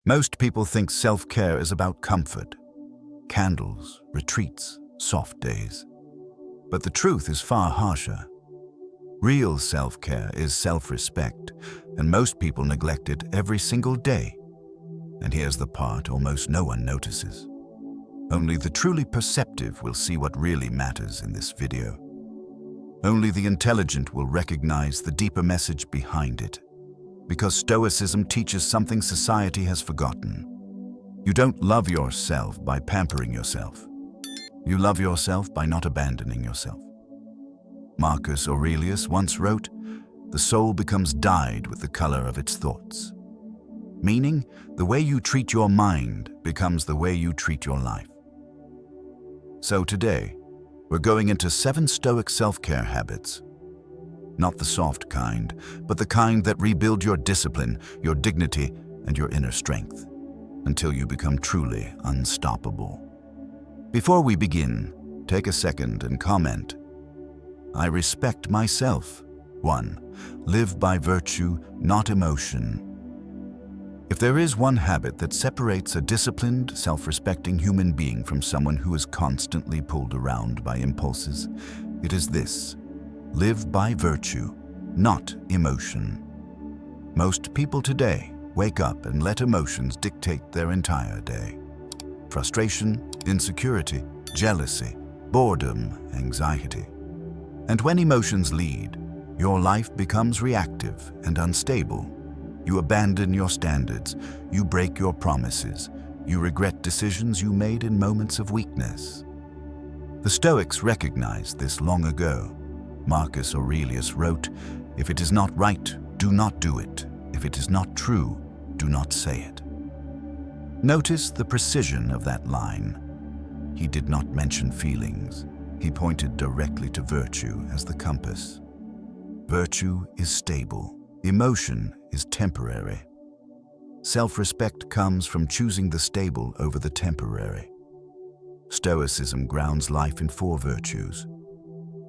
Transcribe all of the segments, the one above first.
Most people think self-care is about comfort, candles, retreats, soft days. But the truth is far harsher. Real self-care is self-respect, and most people neglect it every single day. And here's the part almost no one notices. Only the truly perceptive will see what really matters in this video. Only the intelligent will recognize the deeper message behind it. Because Stoicism teaches something society has forgotten. You don't love yourself by pampering yourself. You love yourself by not abandoning yourself. Marcus Aurelius once wrote, "The soul becomes dyed with the color of its thoughts." Meaning, the way you treat your mind becomes the way you treat your life. So today, we're going into 7 Stoic self-care habits. Not the soft kind, but the kind that rebuild your discipline, your dignity, and your inner strength, until you become truly unstoppable. Before we begin, take a second and comment. I respect myself. 1. Live by virtue, not emotion. If there is one habit that separates a disciplined, self-respecting human being from someone who is constantly pulled around by impulses, it is this. Live by virtue, not emotion. Most people today wake up and let emotions dictate their entire day. Frustration, insecurity, jealousy, boredom, anxiety. And when emotions lead, your life becomes reactive and unstable. You abandon your standards, you break your promises, you regret decisions you made in moments of weakness. The Stoics recognized this long ago. Marcus Aurelius wrote, "If it is not right, do not do it. If it is not true, do not say it." Notice the precision of that line. He did not mention feelings. He pointed directly to virtue as the compass. Virtue is stable. Emotion is temporary. Self-respect comes from choosing the stable over the temporary. Stoicism grounds life in 4 virtues.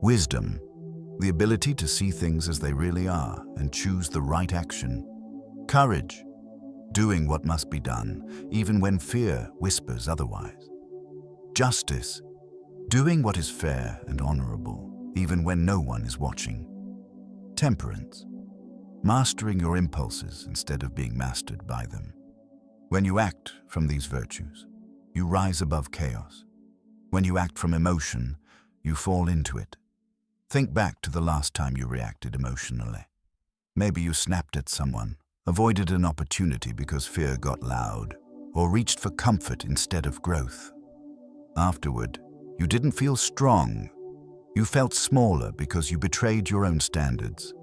Wisdom, the ability to see things as they really are and choose the right action. Courage, doing what must be done, even when fear whispers otherwise. Justice, doing what is fair and honorable, even when no one is watching. Temperance, mastering your impulses instead of being mastered by them. When you act from these virtues, you rise above chaos. When you act from emotion, you fall into it. Think back to the last time you reacted emotionally. Maybe you snapped at someone, avoided an opportunity because fear got loud, or reached for comfort instead of growth. Afterward, you didn't feel strong. You felt smaller because you betrayed your own standards.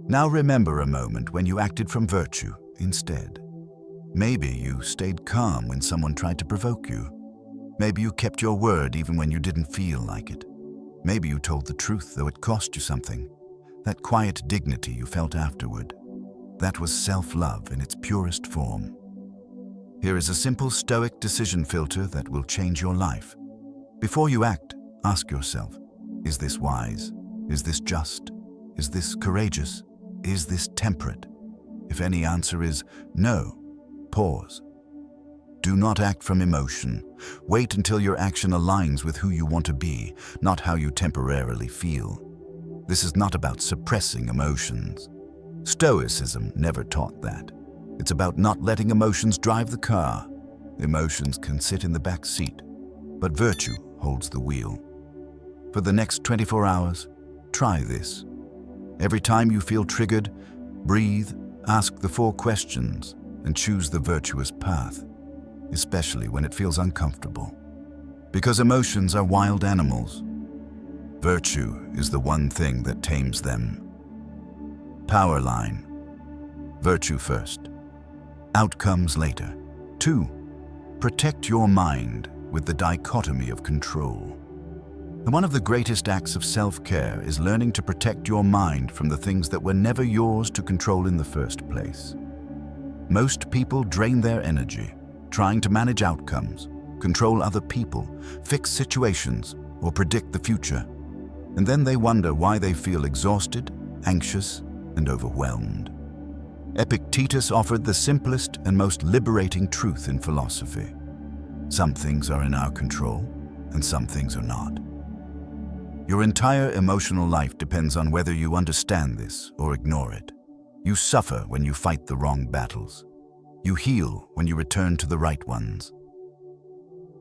Now remember a moment when you acted from virtue instead. Maybe you stayed calm when someone tried to provoke you. Maybe you kept your word even when you didn't feel like it. Maybe you told the truth though it cost you something. That quiet dignity you felt afterward. That was self-love in its purest form. Here is a simple Stoic decision filter that will change your life. Before you act, ask yourself, is this wise? Is this just? Is this courageous? Is this temperate? If any answer is no, pause. Do not act from emotion. Wait until your action aligns with who you want to be, not how you temporarily feel. This is not about suppressing emotions. Stoicism never taught that. It's about not letting emotions drive the car. Emotions can sit in the back seat, but virtue holds the wheel. For the next 24 hours, try this. Every time you feel triggered, breathe, ask the 4 questions, and choose the virtuous path, especially when it feels uncomfortable. Because emotions are wild animals. Virtue is the one thing that tames them. Power line. Virtue first. Outcomes later. 2. Protect your mind with the dichotomy of control. And one of the greatest acts of self-care is learning to protect your mind from the things that were never yours to control in the first place. Most people drain their energy trying to manage outcomes, control other people, fix situations, or predict the future. And then they wonder why they feel exhausted, anxious, and overwhelmed. Epictetus offered the simplest and most liberating truth in philosophy. Some things are in our control, and some things are not. Your entire emotional life depends on whether you understand this or ignore it. You suffer when you fight the wrong battles. You heal when you return to the right ones.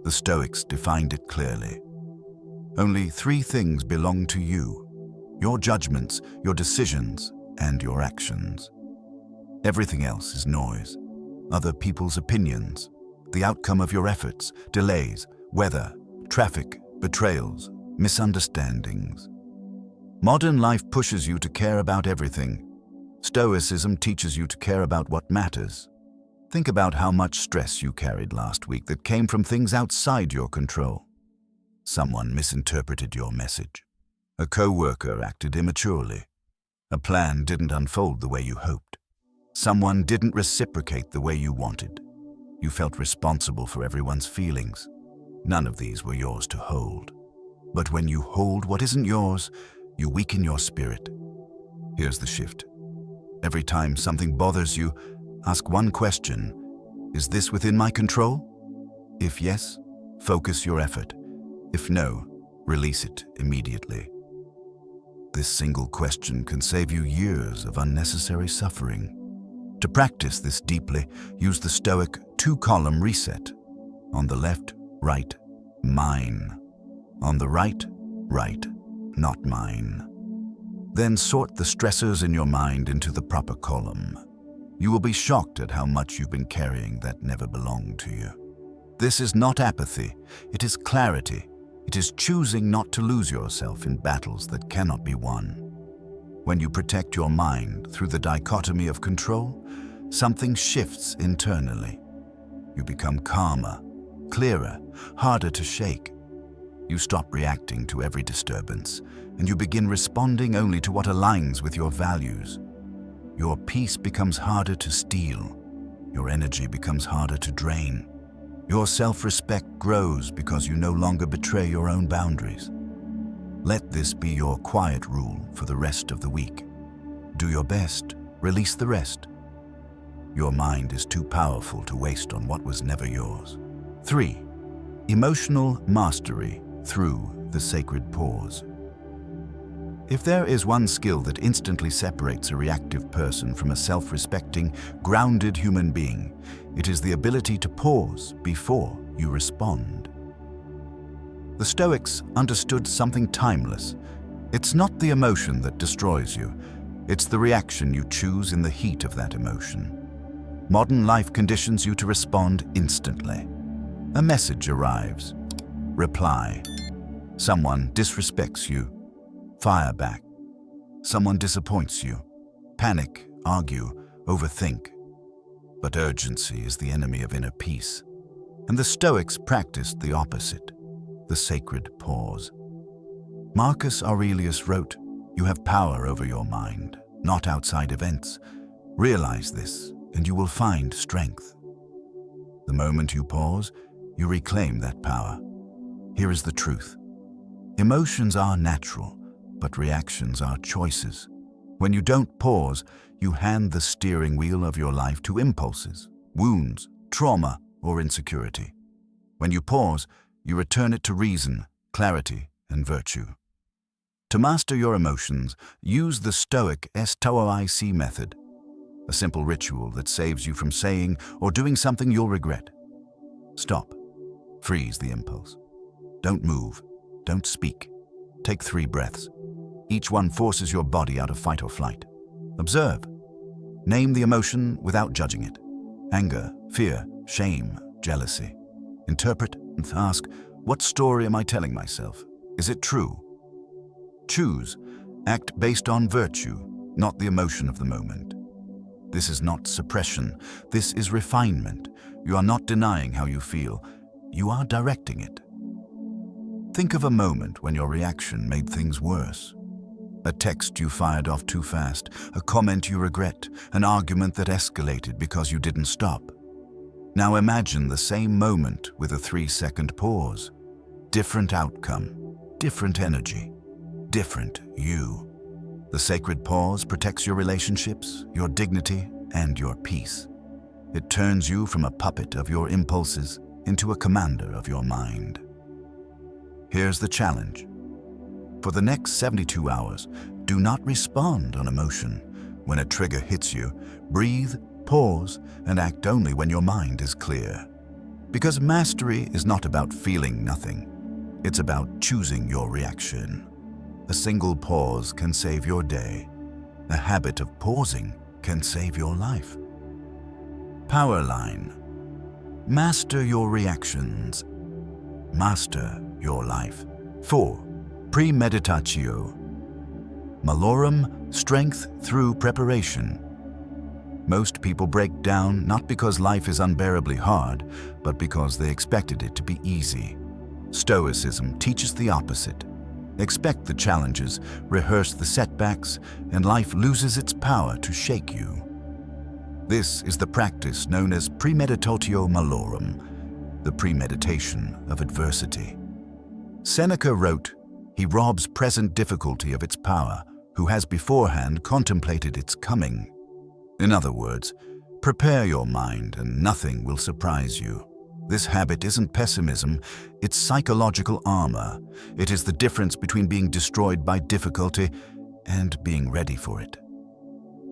The Stoics defined it clearly. Only three things belong to you: your judgments, your decisions, and your actions. Everything else is noise. Other people's opinions, the outcome of your efforts, delays, weather, traffic, betrayals, misunderstandings. Modern life pushes you to care about everything. Stoicism teaches you to care about what matters. Think about how much stress you carried last week that came from things outside your control. Someone misinterpreted your message. A co-worker acted immaturely. A plan didn't unfold the way you hoped. Someone didn't reciprocate the way you wanted. You felt responsible for everyone's feelings. None of these were yours to hold. But when you hold what isn't yours, you weaken your spirit. Here's the shift. Every time something bothers you, ask one question: is this within my control? If yes, focus your effort. If no, release it immediately. This single question can save you years of unnecessary suffering. To practice this deeply, use the Stoic two-column reset. On the left, right, mine. On the right, right, not mine. Then sort the stressors in your mind into the proper column. You will be shocked at how much you've been carrying that never belonged to you. This is not apathy, it is clarity. It is choosing not to lose yourself in battles that cannot be won. When you protect your mind through the dichotomy of control, something shifts internally. You become calmer, clearer, harder to shake. You stop reacting to every disturbance, and you begin responding only to what aligns with your values. Your peace becomes harder to steal. Your energy becomes harder to drain. Your self-respect grows because you no longer betray your own boundaries. Let this be your quiet rule for the rest of the week. Do your best, release the rest. Your mind is too powerful to waste on what was never yours. 3. Emotional mastery through the sacred pause. If there is one skill that instantly separates a reactive person from a self-respecting, grounded human being, it is the ability to pause before you respond. The Stoics understood something timeless. It's not the emotion that destroys you, it's the reaction you choose in the heat of that emotion. Modern life conditions you to respond instantly. A message arrives. Reply. Someone disrespects you. Fire back. Someone disappoints you. Panic, argue, overthink. But urgency is the enemy of inner peace. And the Stoics practiced the opposite, the sacred pause. Marcus Aurelius wrote, "You have power over your mind, not outside events. Realize this, and you will find strength." The moment you pause, you reclaim that power. Here is the truth. Emotions are natural, but reactions are choices. When you don't pause, you hand the steering wheel of your life to impulses, wounds, trauma, or insecurity. When you pause, you return it to reason, clarity, and virtue. To master your emotions, use the Stoic stoic method, a simple ritual that saves you from saying or doing something you'll regret. Stop. Freeze the impulse. Don't move. Don't speak. Take 3 breaths. Each one forces your body out of fight or flight. Observe. Name the emotion without judging it. Anger, fear, shame, jealousy. Interpret and ask, what story am I telling myself? Is it true? Choose. Act based on virtue, not the emotion of the moment. This is not suppression. This is refinement. You are not denying how you feel. You are directing it. Think of a moment when your reaction made things worse. A text you fired off too fast, a comment you regret, an argument that escalated because you didn't stop. Now imagine the same moment with a 3-second pause. Different outcome, different energy, different you. The sacred pause protects your relationships, your dignity, and your peace. It turns you from a puppet of your impulses into a commander of your mind. Here's the challenge. For the next 72 hours, do not respond on emotion. When a trigger hits you, breathe, pause, and act only when your mind is clear. Because mastery is not about feeling nothing. It's about choosing your reaction. A single pause can save your day. A habit of pausing can save your life. Power line. Master your reactions. Master your life. 4. Premeditatio. Malorum, strength through preparation. Most people break down not because life is unbearably hard, but because they expected it to be easy. Stoicism teaches the opposite. Expect the challenges, rehearse the setbacks, and life loses its power to shake you. This is the practice known as Premeditatio Malorum, the premeditation of adversity. Seneca wrote, "He robs present difficulty of its power, who has beforehand contemplated its coming." In other words, prepare your mind and nothing will surprise you. This habit isn't pessimism, it's psychological armor. It is the difference between being destroyed by difficulty and being ready for it.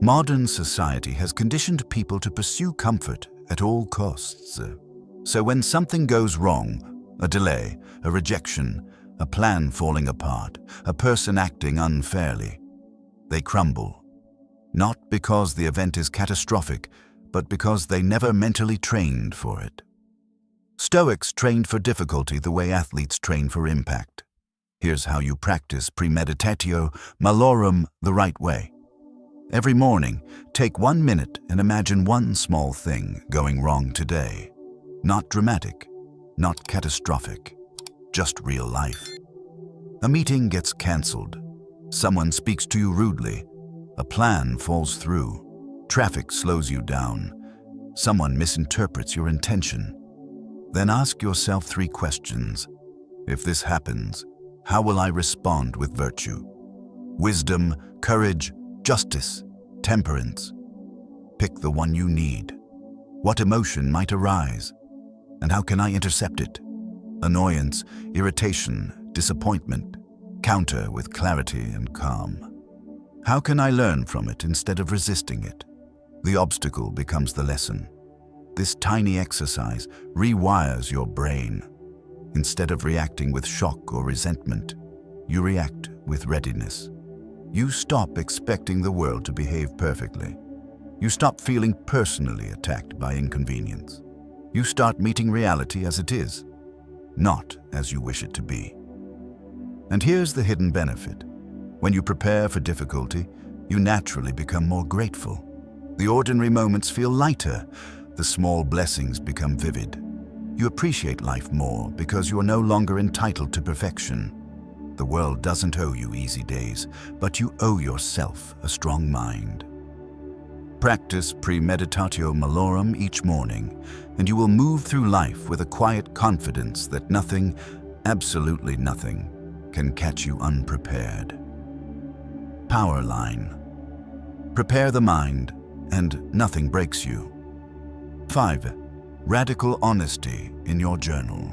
Modern society has conditioned people to pursue comfort at all costs. So when something goes wrong, a delay, a rejection, a plan falling apart, a person acting unfairly, they crumble. Not because the event is catastrophic, but because they never mentally trained for it. Stoics trained for difficulty the way athletes train for impact. Here's how you practice Premeditatio Malorum the right way. Every morning, take 1 minute and imagine one small thing going wrong today. Not dramatic, not catastrophic, just real life. A meeting gets cancelled. Someone speaks to you rudely. A plan falls through. Traffic slows you down. Someone misinterprets your intention. Then ask yourself 3 questions. If this happens, how will I respond with virtue? Wisdom, courage, justice, temperance. Pick the one you need. What emotion might arise? And how can I intercept it? Annoyance, irritation, disappointment. Counter with clarity and calm. How can I learn from it instead of resisting it? The obstacle becomes the lesson. This tiny exercise rewires your brain. Instead of reacting with shock or resentment, you react with readiness. You stop expecting the world to behave perfectly. You stop feeling personally attacked by inconvenience. You start meeting reality as it is, not as you wish it to be. And here's the hidden benefit. When you prepare for difficulty, you naturally become more grateful. The ordinary moments feel lighter. The small blessings become vivid. You appreciate life more because you are no longer entitled to perfection. The world doesn't owe you easy days, but you owe yourself a strong mind. Practice Premeditatio Malorum each morning, and you will move through life with a quiet confidence that nothing, absolutely nothing, can catch you unprepared. Power line. Prepare the mind, and nothing breaks you. 5. Radical honesty in your journal.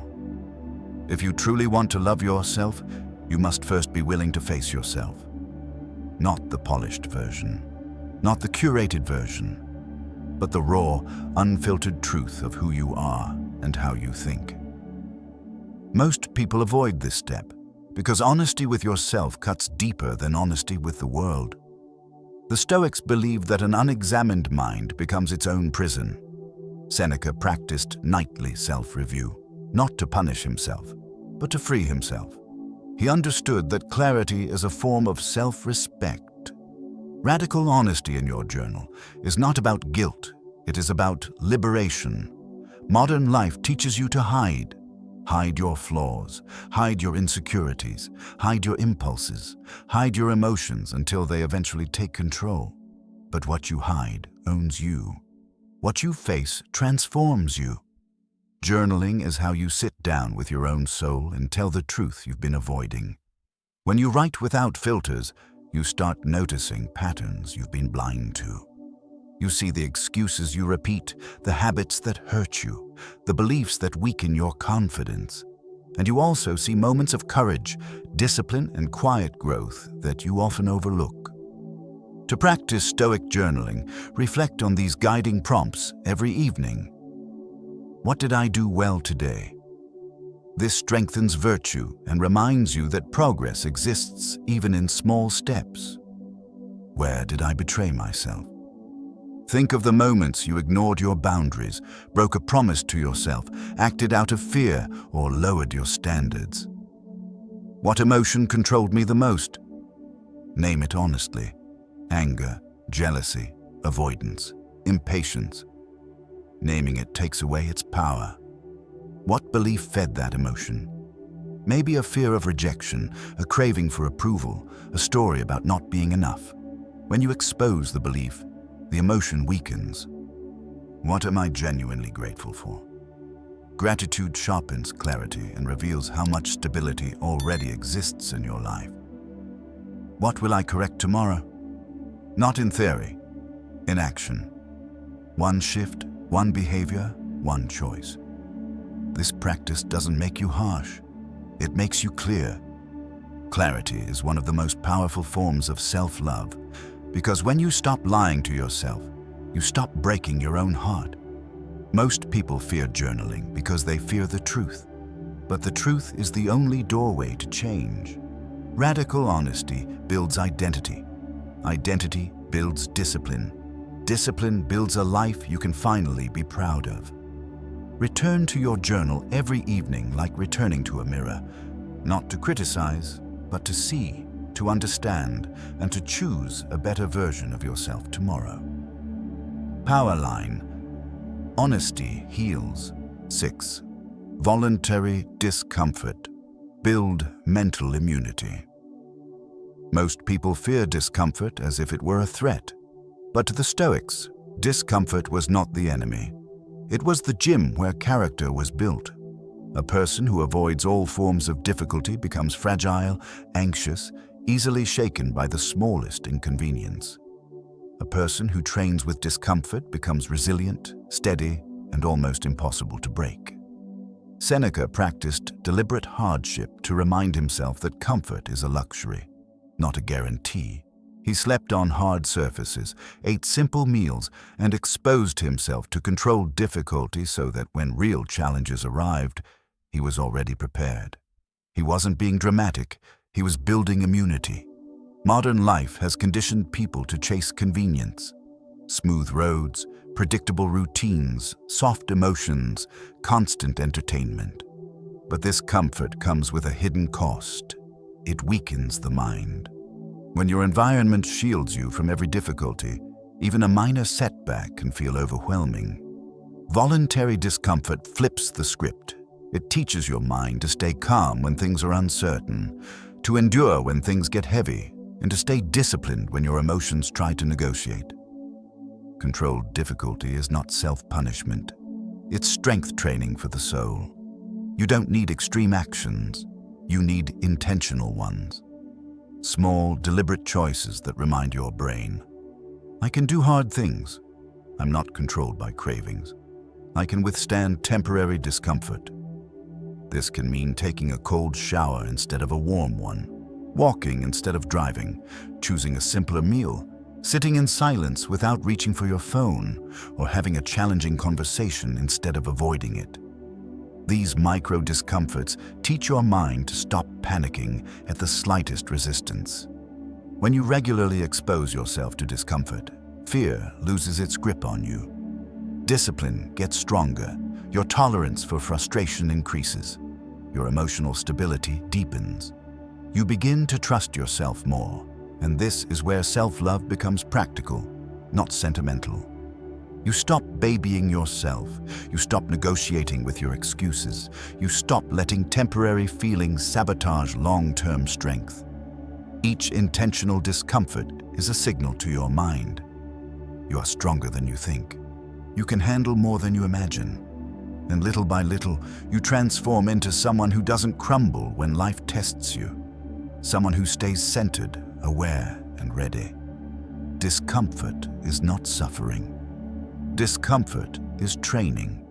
If you truly want to love yourself, you must first be willing to face yourself. Not the polished version, not the curated version, but the raw, unfiltered truth of who you are and how you think. Most people avoid this step because honesty with yourself cuts deeper than honesty with the world. The Stoics believed that an unexamined mind becomes its own prison. Seneca practiced nightly self-review, not to punish himself, but to free himself. He understood that clarity is a form of self-respect. Radical honesty in your journal is not about guilt, it is about liberation. Modern life teaches you to hide. Hide your flaws, hide your insecurities, hide your impulses, hide your emotions until they eventually take control. But what you hide owns you. What you face transforms you. Journaling is how you sit down with your own soul and tell the truth you've been avoiding. When you write without filters, you start noticing patterns you've been blind to. You see the excuses you repeat, the habits that hurt you, the beliefs that weaken your confidence. And you also see moments of courage, discipline, and quiet growth that you often overlook. To practice Stoic journaling, reflect on these guiding prompts every evening. What did I do well today? This strengthens virtue and reminds you that progress exists even in small steps. Where did I betray myself? Think of the moments you ignored your boundaries, broke a promise to yourself, acted out of fear, or lowered your standards. What emotion controlled me the most? Name it honestly. Anger, jealousy, avoidance, impatience. Naming it takes away its power. What belief fed that emotion? Maybe a fear of rejection, a craving for approval, a story about not being enough. When you expose the belief, the emotion weakens. What am I genuinely grateful for? Gratitude sharpens clarity and reveals how much stability already exists in your life. What will I correct tomorrow? Not in theory, in action. One shift, one behavior, one choice. This practice doesn't make you harsh. It makes you clear. Clarity is one of the most powerful forms of self-love, because when you stop lying to yourself, you stop breaking your own heart. Most people fear journaling because they fear the truth, but the truth is the only doorway to change. Radical honesty builds identity. Identity builds discipline. Discipline builds a life you can finally be proud of. Return to your journal every evening like returning to a mirror, not to criticize, but to see, to understand, and to choose a better version of yourself tomorrow. Power line. Honesty heals. 6. Voluntary discomfort. Build mental immunity. Most people fear discomfort as if it were a threat. But to the Stoics, discomfort was not the enemy. It was the gym where character was built. A person who avoids all forms of difficulty becomes fragile, anxious, easily shaken by the smallest inconvenience. A person who trains with discomfort becomes resilient, steady, and almost impossible to break. Seneca practiced deliberate hardship to remind himself that comfort is a luxury, not a guarantee. He slept on hard surfaces, ate simple meals, and exposed himself to controlled difficulty so that when real challenges arrived, he was already prepared. He wasn't being dramatic, he was building immunity. Modern life has conditioned people to chase convenience. Smooth roads, predictable routines, soft emotions, constant entertainment. But this comfort comes with a hidden cost. It weakens the mind. When your environment shields you from every difficulty, even a minor setback can feel overwhelming. Voluntary discomfort flips the script. It teaches your mind to stay calm when things are uncertain, to endure when things get heavy, and to stay disciplined when your emotions try to negotiate. Controlled difficulty is not self-punishment. It's strength training for the soul. You don't need extreme actions. You need intentional ones. Small, deliberate choices that remind your brain, I can do hard things. I'm not controlled by cravings. I can withstand temporary discomfort. This can mean taking a cold shower instead of a warm one, walking instead of driving, choosing a simpler meal, sitting in silence without reaching for your phone, or having a challenging conversation instead of avoiding it. These micro discomforts teach your mind to stop panicking at the slightest resistance. When you regularly expose yourself to discomfort, fear loses its grip on you. Discipline gets stronger, your tolerance for frustration increases, your emotional stability deepens. You begin to trust yourself more, and this is where self-love becomes practical, not sentimental. You stop babying yourself. You stop negotiating with your excuses. You stop letting temporary feelings sabotage long-term strength. Each intentional discomfort is a signal to your mind. You are stronger than you think. You can handle more than you imagine. And little by little, you transform into someone who doesn't crumble when life tests you. Someone who stays centered, aware, and ready. discomfort is not suffering. Discomfort is training.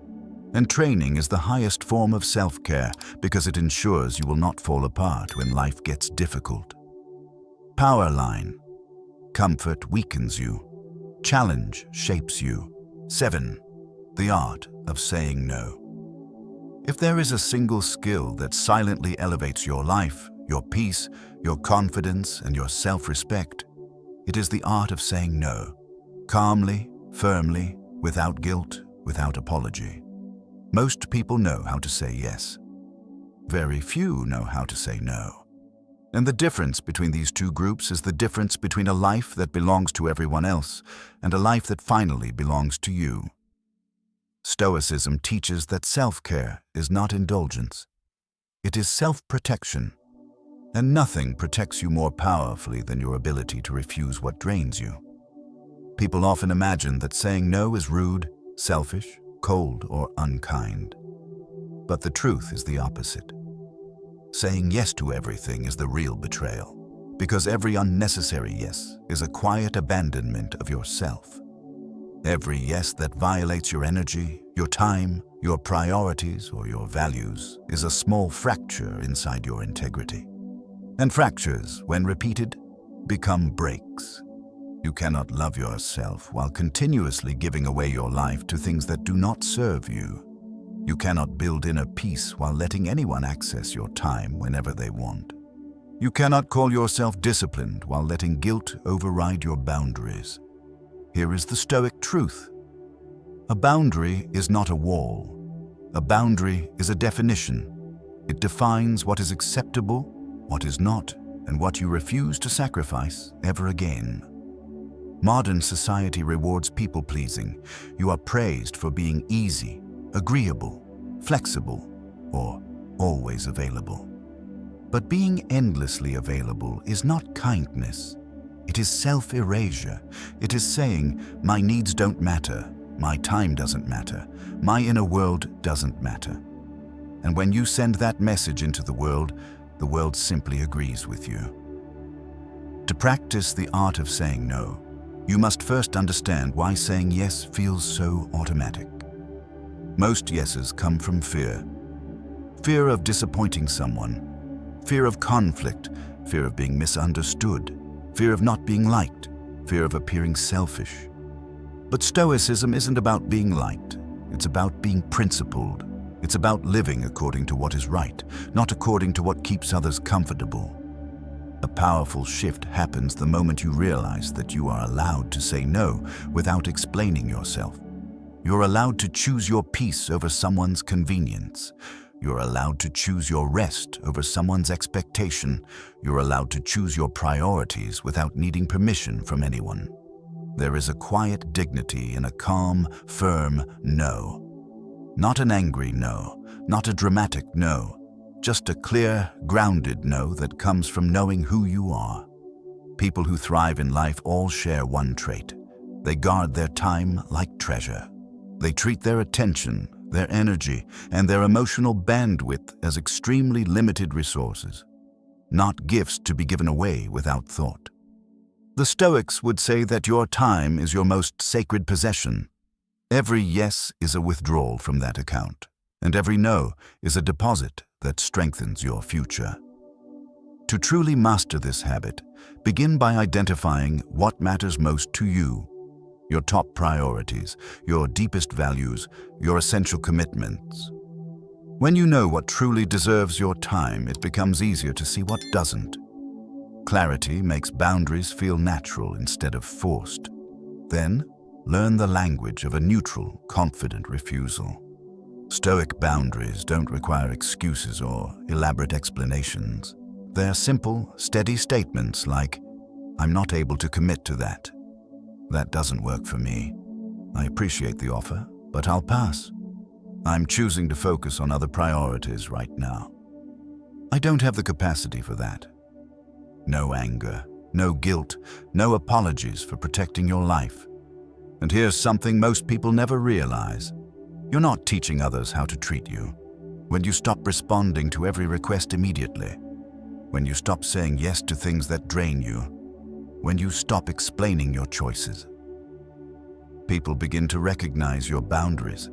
And training is the highest form of self-care because it ensures you will not fall apart when life gets difficult. Power line. Comfort weakens you. Challenge shapes you. 7. The art of saying no. If there is a single skill that silently elevates your life, your peace, your confidence, and your self-respect, it is the art of saying no. Calmly, firmly, without guilt, without apology. Most people know how to say yes. Very few know how to say no. And the difference between these two groups is the difference between a life that belongs to everyone else and a life that finally belongs to you. Stoicism teaches that self-care is not indulgence. It is self-protection. And nothing protects you more powerfully than your ability to refuse what drains you. People often imagine that saying no is rude, selfish, cold, or unkind. But the truth is the opposite. Saying yes to everything is the real betrayal, because every unnecessary yes is a quiet abandonment of yourself. Every yes that violates your energy, your time, your priorities, or your values is a small fracture inside your integrity. And fractures, when repeated, become breaks. You cannot love yourself while continuously giving away your life to things that do not serve you. You cannot build inner peace while letting anyone access your time whenever they want. You cannot call yourself disciplined while letting guilt override your boundaries. Here is the Stoic truth. A boundary is not a wall. A boundary is a definition. It defines what is acceptable, what is not, and what you refuse to sacrifice ever again. Modern society rewards people-pleasing. You are praised for being easy, agreeable, flexible, or always available. But being endlessly available is not kindness. It is self-erasure. It is saying, my needs don't matter, my time doesn't matter, my inner world doesn't matter. And when you send that message into the world simply agrees with you. To practice the art of saying no, you must first understand why saying yes feels so automatic. Most yeses come from fear. Fear of disappointing someone, fear of conflict, fear of being misunderstood, fear of not being liked, fear of appearing selfish. But Stoicism isn't about being liked. It's about being principled. It's about living according to what is right, not according to what keeps others comfortable. A powerful shift happens the moment you realize that you are allowed to say no without explaining yourself. You're allowed to choose your peace over someone's convenience. You're allowed to choose your rest over someone's expectation. You're allowed to choose your priorities without needing permission from anyone. There is a quiet dignity in a calm, firm no. Not an angry no, not a dramatic no. Just a clear, grounded no that comes from knowing who you are. People who thrive in life all share one trait. They guard their time like treasure. They treat their attention, their energy, and their emotional bandwidth as extremely limited resources, not gifts to be given away without thought. The Stoics would say that your time is your most sacred possession. Every yes is a withdrawal from that account, and every no is a deposit that strengthens your future. To truly master this habit, begin by identifying what matters most to you, your top priorities, your deepest values, your essential commitments. When you know what truly deserves your time, it becomes easier to see what doesn't. Clarity makes boundaries feel natural instead of forced. Then, learn the language of a neutral, confident refusal. Stoic boundaries don't require excuses or elaborate explanations. They're simple, steady statements like, I'm not able to commit to that. That doesn't work for me. I appreciate the offer, but I'll pass. I'm choosing to focus on other priorities right now. I don't have the capacity for that. No anger, no guilt, no apologies for protecting your life. And here's something most people never realize. You're not teaching others how to treat you. When you stop responding to every request immediately, when you stop saying yes to things that drain you, when you stop explaining your choices. People begin to recognize your boundaries.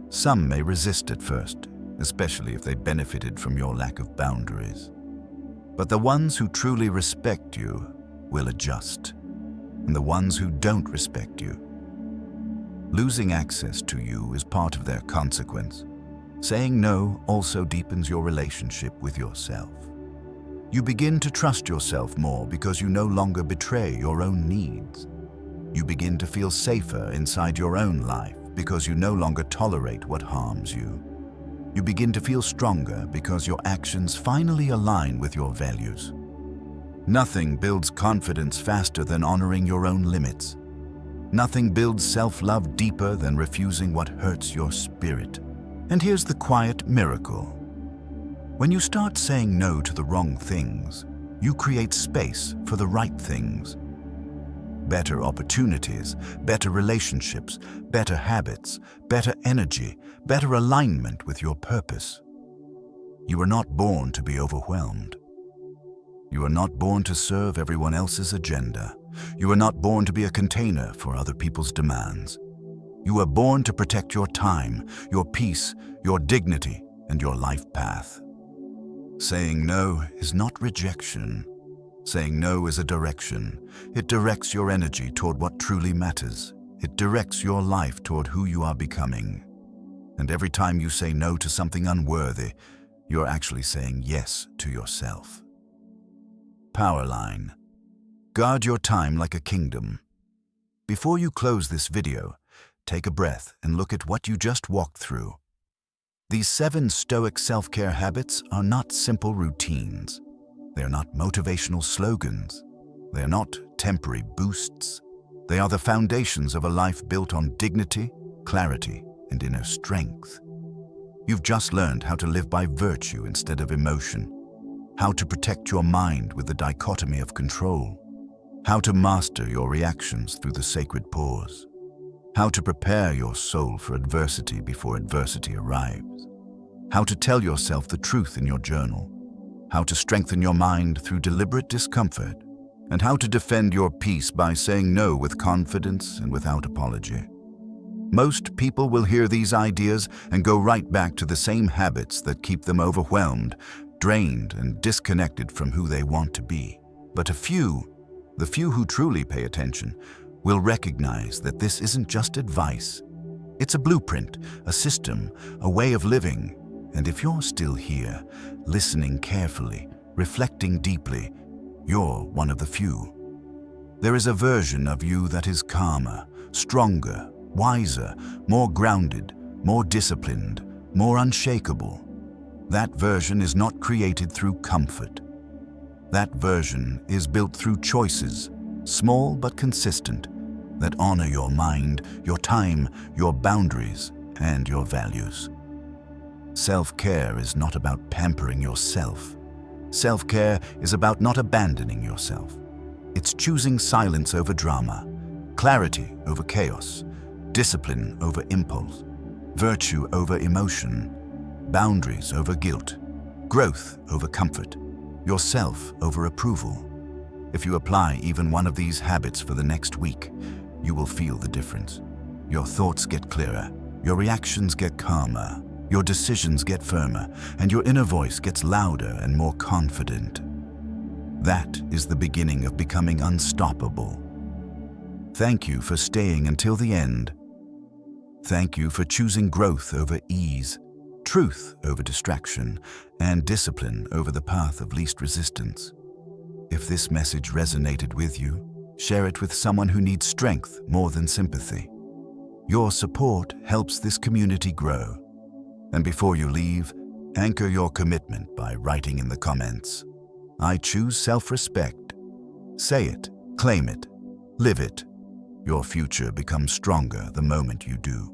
Some may resist at first, especially if they benefited from your lack of boundaries. But the ones who truly respect you will adjust, and the ones who don't respect you. Losing access to you is part of their consequence. Saying no also deepens your relationship with yourself. You begin to trust yourself more because you no longer betray your own needs. You begin to feel safer inside your own life because you no longer tolerate what harms you. You begin to feel stronger because your actions finally align with your values. Nothing builds confidence faster than honoring your own limits. Nothing builds self-love deeper than refusing what hurts your spirit. And here's the quiet miracle. When you start saying no to the wrong things, you create space for the right things. Better opportunities, better relationships, better habits, better energy, better alignment with your purpose. You are not born to be overwhelmed. You are not born to serve everyone else's agenda. You are not born to be a container for other people's demands. You are born to protect your time, your peace, your dignity, and your life path. Saying no is not rejection. Saying no is a direction. It directs your energy toward what truly matters. It directs your life toward who you are becoming. And every time you say no to something unworthy, you're actually saying yes to yourself. Power line. Guard your time like a kingdom. Before you close this video, take a breath and look at what you just walked through. These 7 Stoic self-care habits are not simple routines. They are not motivational slogans. They are not temporary boosts. They are the foundations of a life built on dignity, clarity, and inner strength. You've just learned how to live by virtue instead of emotion, how to protect your mind with the dichotomy of control, how to master your reactions through the sacred pause, how to prepare your soul for adversity before adversity arrives, how to tell yourself the truth in your journal, how to strengthen your mind through deliberate discomfort, and how to defend your peace by saying no with confidence and without apology. Most people will hear these ideas and go right back to the same habits that keep them overwhelmed, drained, and disconnected from who they want to be. But the few who truly pay attention, will recognize that this isn't just advice. It's a blueprint, a system, a way of living. And if you're still here, listening carefully, reflecting deeply, you're one of the few. There is a version of you that is calmer, stronger, wiser, more grounded, more disciplined, more unshakable. That version is not created through comfort. That version is built through choices, small but consistent, that honor your mind, your time, your boundaries, and your values. Self-care is not about pampering yourself. Self-care is about not abandoning yourself. It's choosing silence over drama, clarity over chaos, discipline over impulse, virtue over emotion, boundaries over guilt, growth over comfort, yourself over approval. If you apply even one of these habits for the next week, you will feel the difference. Your thoughts get clearer, your reactions get calmer, your decisions get firmer, and your inner voice gets louder and more confident. That is the beginning of becoming unstoppable. Thank you for staying until the end. Thank you for choosing growth over ease, truth over distraction, and discipline over the path of least resistance. If this message resonated with you, share it with someone who needs strength more than sympathy. Your support helps this community grow. And before you leave, anchor your commitment by writing in the comments, "I choose self-respect." Say it, claim it, live it. Your future becomes stronger the moment you do.